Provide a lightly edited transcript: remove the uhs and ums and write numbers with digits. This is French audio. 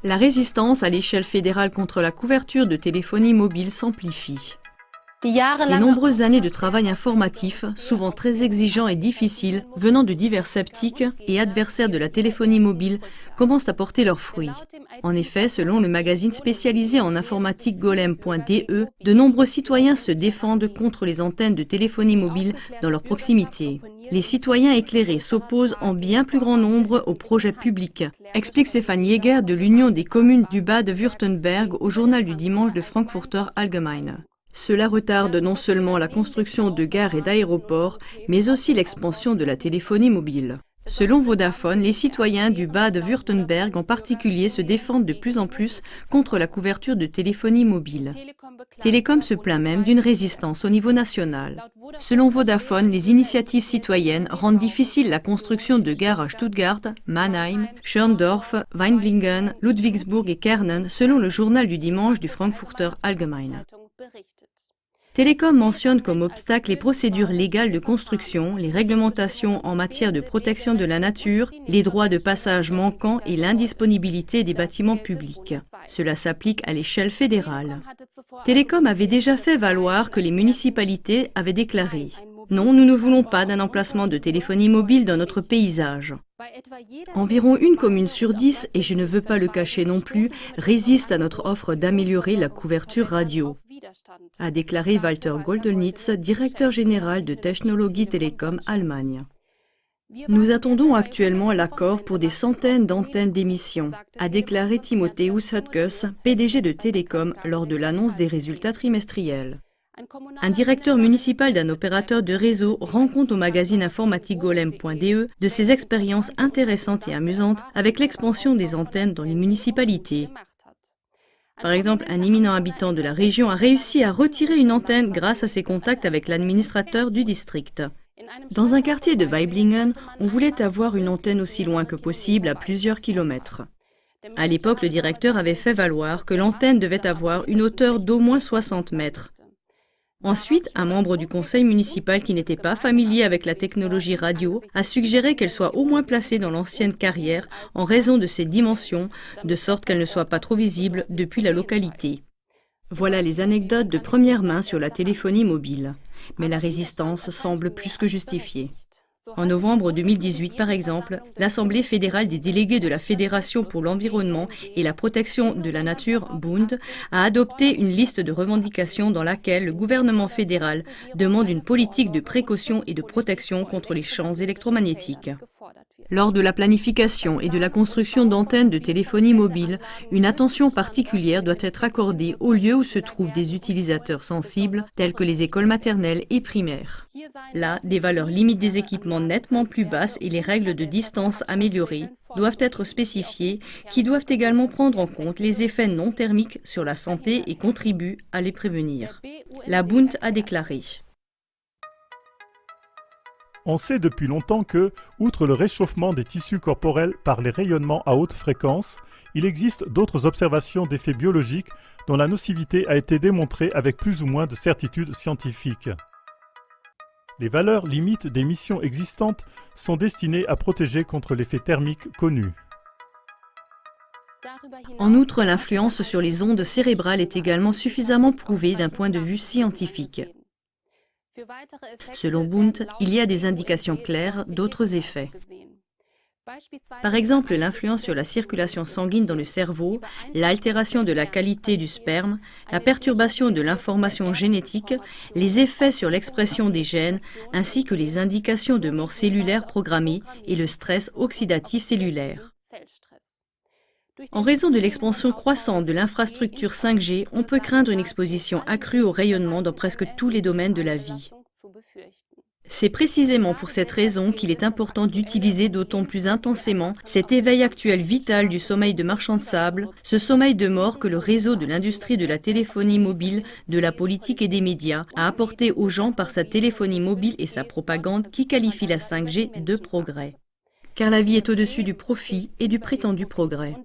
La résistance à l'échelle fédérale contre la couverture de téléphonie mobile s'amplifie. Les nombreuses années de travail informatif, souvent très exigeants et difficiles, venant de divers sceptiques et adversaires de la téléphonie mobile, commencent à porter leurs fruits. En effet, selon le magazine spécialisé en informatique golem.de, de nombreux citoyens se défendent contre les antennes de téléphonie mobile dans leur proximité. Les citoyens éclairés s'opposent en bien plus grand nombre aux projets publics, explique Stefan Jäger de l'Union des communes du Bade-Württemberg au journal du dimanche de Frankfurter Allgemeine. Cela retarde non seulement la construction de gares et d'aéroports, mais aussi l'expansion de la téléphonie mobile. Selon Vodafone, les citoyens du Bade-Württemberg en particulier se défendent de plus en plus contre la couverture de téléphonie mobile. Télécom se plaint même d'une résistance au niveau national. Selon Vodafone, les initiatives citoyennes rendent difficile la construction de gares à Stuttgart, Mannheim, Schörndorf, Weinblingen, Ludwigsburg et Kernen, selon le journal du dimanche du Frankfurter Allgemeine. Télécom mentionne comme obstacle les procédures légales de construction, les réglementations en matière de protection de la nature, les droits de passage manquants et l'indisponibilité des bâtiments publics. Cela s'applique à l'échelle fédérale. Télécom avait déjà fait valoir que les municipalités avaient déclaré « Non, nous ne voulons pas d'un emplacement de téléphonie mobile dans notre paysage ». Environ une commune sur 10, et je ne veux pas le cacher non plus, résiste à notre offre d'améliorer la couverture radio, a déclaré Walter Goldenitz, directeur général de Technologie Telekom Allemagne. Nous attendons actuellement l'accord pour des centaines d'antennes d'émission, a déclaré Timotheus Höttges, PDG de Télécom, lors de l'annonce des résultats trimestriels. Un directeur municipal d'un opérateur de réseau rend compte au magazine informatique golem.de de ses expériences intéressantes et amusantes avec l'expansion des antennes dans les municipalités. Par exemple, un éminent habitant de la région a réussi à retirer une antenne grâce à ses contacts avec l'administrateur du district. Dans un quartier de Waiblingen, on voulait avoir une antenne aussi loin que possible, à plusieurs kilomètres. À l'époque, le directeur avait fait valoir que l'antenne devait avoir une hauteur d'au moins 60 mètres. Ensuite, un membre du conseil municipal qui n'était pas familier avec la technologie radio a suggéré qu'elle soit au moins placée dans l'ancienne carrière en raison de ses dimensions, de sorte qu'elle ne soit pas trop visible depuis la localité. Voilà les anecdotes de première main sur la téléphonie mobile. Mais la résistance semble plus que justifiée. En novembre 2018, par exemple, l'Assemblée fédérale des délégués de la Fédération pour l'environnement et la protection de la nature, Bund, a adopté une liste de revendications dans laquelle le gouvernement fédéral demande une politique de précaution et de protection contre les champs électromagnétiques. Lors de la planification et de la construction d'antennes de téléphonie mobile, une attention particulière doit être accordée aux lieux où se trouvent des utilisateurs sensibles, tels que les écoles maternelles et primaires. Là, des valeurs limites des équipements nettement plus basses et les règles de distance améliorées doivent être spécifiées, qui doivent également prendre en compte les effets non thermiques sur la santé et contribuent à les prévenir. La Bund a déclaré. On sait depuis longtemps que, outre le réchauffement des tissus corporels par les rayonnements à haute fréquence, il existe d'autres observations d'effets biologiques dont la nocivité a été démontrée avec plus ou moins de certitude scientifique. Les valeurs limites des missions existantes sont destinées à protéger contre l'effet thermique connu. En outre, l'influence sur les ondes cérébrales est également suffisamment prouvée d'un point de vue scientifique. Selon Bund, il y a des indications claires d'autres effets. Par exemple, l'influence sur la circulation sanguine dans le cerveau, l'altération de la qualité du sperme, la perturbation de l'information génétique, les effets sur l'expression des gènes, ainsi que les indications de mort cellulaire programmée et le stress oxydatif cellulaire. En raison de l'expansion croissante de l'infrastructure 5G, on peut craindre une exposition accrue au rayonnement dans presque tous les domaines de la vie. C'est précisément pour cette raison qu'il est important d'utiliser d'autant plus intensément cet éveil actuel vital du sommeil de marchand de sable, ce sommeil de mort que le réseau de l'industrie de la téléphonie mobile, de la politique et des médias a apporté aux gens par sa téléphonie mobile et sa propagande qui qualifie la 5G de progrès. Car la vie est au-dessus du profit et du prétendu progrès.